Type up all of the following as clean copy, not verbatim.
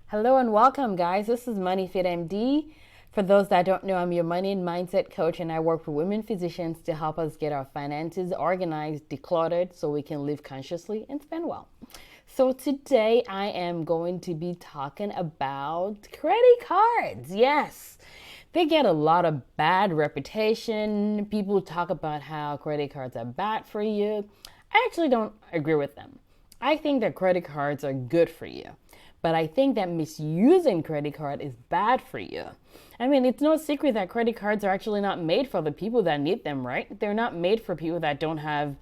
Hello and welcome, guys. This is Money Fit MD. For those that don't know, I'm your money and mindset coach, and I work with women physicians to help us get our finances organized, decluttered, so we can live consciously and spend well. So today I am going to be talking about credit cards. Yes, they get a lot of bad reputation. People talk about how credit cards are bad for you. I actually don't agree with them. I think that credit cards are good for you. But I think that misusing credit card is bad for you. I mean, it's no secret that credit cards are actually not made for the people that need them, right? They're not made for people that don't have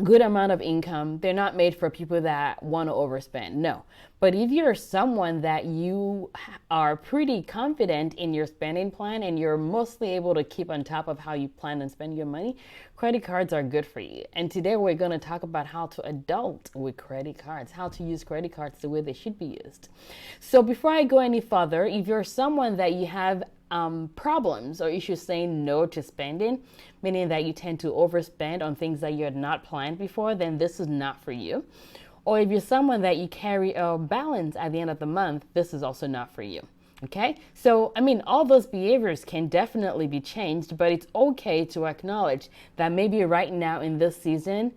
good amount of income. They're not made for people that want to overspend. No. But if you're someone that you are pretty confident in your spending plan and you're mostly able to keep on top of how you plan and spend your money, credit cards are good for you. And today we're going to talk about how to adult with credit cards, how to use credit cards the way they should be used. So before I go any further, if you're someone that you have problems or issues saying no to spending, meaning that you tend to overspend on things that you had not planned before, then this is not for you. Or if you're someone that you carry a balance at the end of the month, this is also not for you. Okay? So, I mean, all those behaviors can definitely be changed, but it's okay to acknowledge that maybe right now in this season,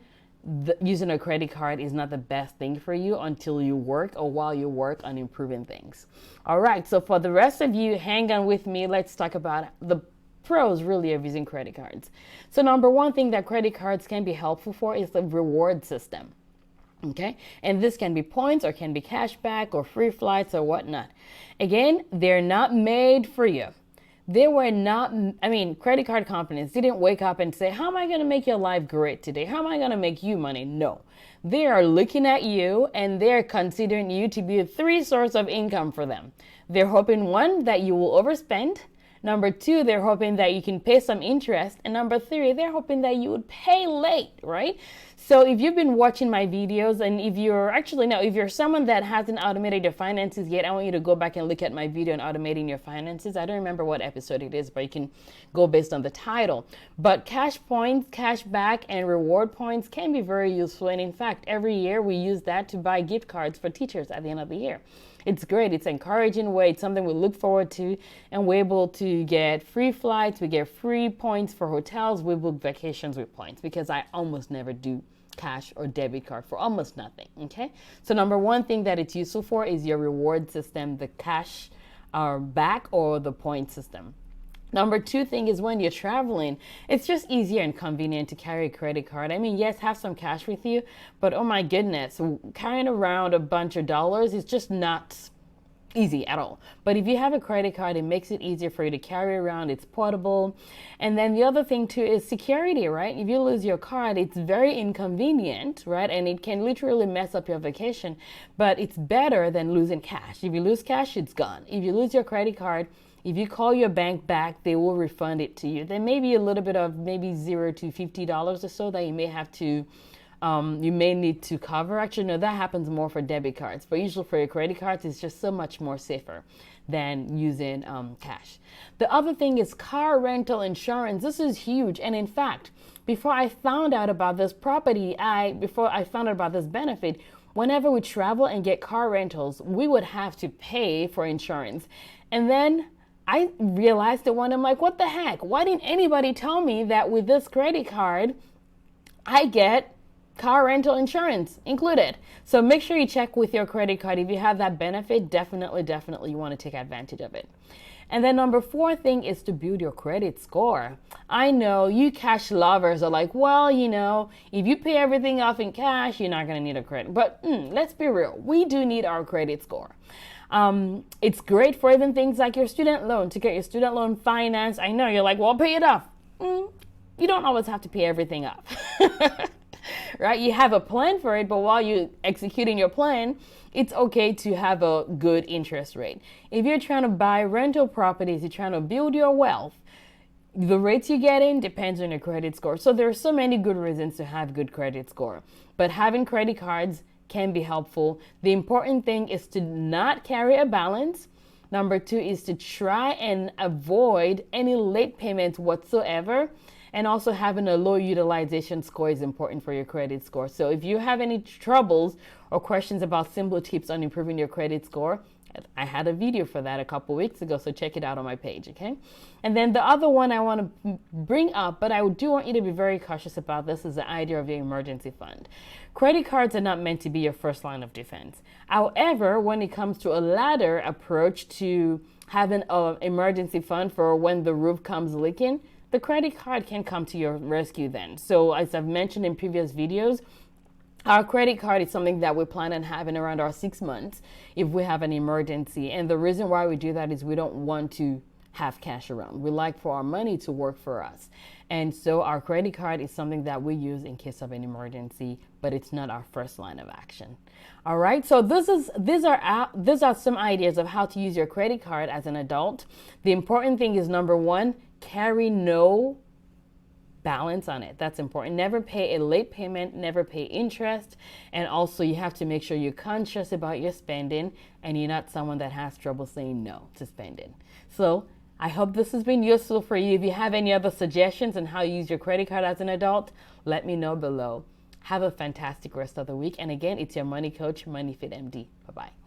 using a credit card is not the best thing for you until you work or while you work on improving things. All right, so for the rest of you, hang on with me. Let's talk about the pros really of using credit cards. So number one thing that credit cards can be helpful for is the reward system. Okay, and this can be points or can be cash back or free flights or whatnot. Again, they're not made for you. They were not, credit card companies didn't wake up and say, how am I going to make your life great today? How am I going to make you money? No. They are looking at you and they're considering you to be three sources of income for them. They're hoping, one, that you will overspend. Number two, they're hoping that you can pay some interest. And number three, they're hoping that you would pay late, right? So if you've been watching my videos, and if you're someone that hasn't automated your finances yet, I want you to go back and look at my video on automating your finances. I don't remember what episode it is, but you can go based on the title. But cash points, cash back, and reward points can be very useful. And in fact, every year we use that to buy gift cards for teachers at the end of the year. It's great. It's an encouraging way. It's something we look forward to, and we're able to get free flights. We get free points for hotels. We book vacations with points because I almost never do cash or debit card for almost nothing. Okay. So number one thing that it's useful for is your reward system, the cash back or the point system. Number two thing is when you're traveling, it's just easier and convenient to carry a credit card. I mean, yes, have some cash with you, but oh my goodness, carrying around a bunch of dollars is just not easy at all. But if you have a credit card, it makes it easier for you to carry around. It's portable. And then the other thing too is security, right? If you lose your card, it's very inconvenient, right? And it can literally mess up your vacation, but it's better than losing cash. If you lose cash, it's gone. If you lose your credit card, if you call your bank back, they will refund it to you. There may be a little bit of maybe $0 to $50 or so that you may have to, you may need to cover. Actually, no, that happens more for debit cards. But usually for your credit cards, it's just so much more safer than using cash. The other thing is car rental insurance. This is huge. And in fact, before I found out about this before I found out about this benefit, whenever we travel and get car rentals, we would have to pay for insurance. And then I realized that I'm like, what the heck? Why didn't anybody tell me that with this credit card, I get car rental insurance included? So make sure you check with your credit card. If you have that benefit, definitely you want to take advantage of it. And then number four thing is to build your credit score. I know you cash lovers are like, well, if you pay everything off in cash, you're not going to need a credit. But let's be real. We do need our credit score. It's great for even things like your student loan, to get your student loan financed. I know you're like, well, pay it off. You don't always have to pay everything off. Right? You have a plan for it, but while you're executing your plan, it's okay to have a good interest rate. If you're trying to buy rental properties, you're trying to build your wealth, the rates you get in depends on your credit score. So there are so many good reasons to have good credit score, but having credit cards can be helpful. The important thing is to not carry a balance, Number 2 is to try and avoid any late payments whatsoever. And also having a low utilization score is important for your credit score. So if you have any troubles or questions about simple tips on improving your credit score, I had a video for that a couple weeks ago, so check it out on my page, okay? And then the other one I want to bring up, but I do want you to be very cautious about this, is the idea of your emergency fund. Credit cards are not meant to be your first line of defense. However, when it comes to a ladder approach to having an emergency fund for when the roof comes leaking, the credit card can come to your rescue then. So as I've mentioned in previous videos, our credit card is something that we plan on having around our 6 months if we have an emergency. And the reason why we do that is we don't want to have cash around. We like for our money to work for us. And so our credit card is something that we use in case of an emergency, but it's not our first line of action. All right, so these are some ideas of how to use your credit card as an adult. The important thing is, number 1, carry no balance on it. That's important. Never pay a late payment, never pay interest. And also you have to make sure you're conscious about your spending and you're not someone that has trouble saying no to spending. So I hope this has been useful for you. If you have any other suggestions on how you use your credit card as an adult, let me know below. Have a fantastic rest of the week. And again, it's your money coach, MoneyFit MD. Bye-bye.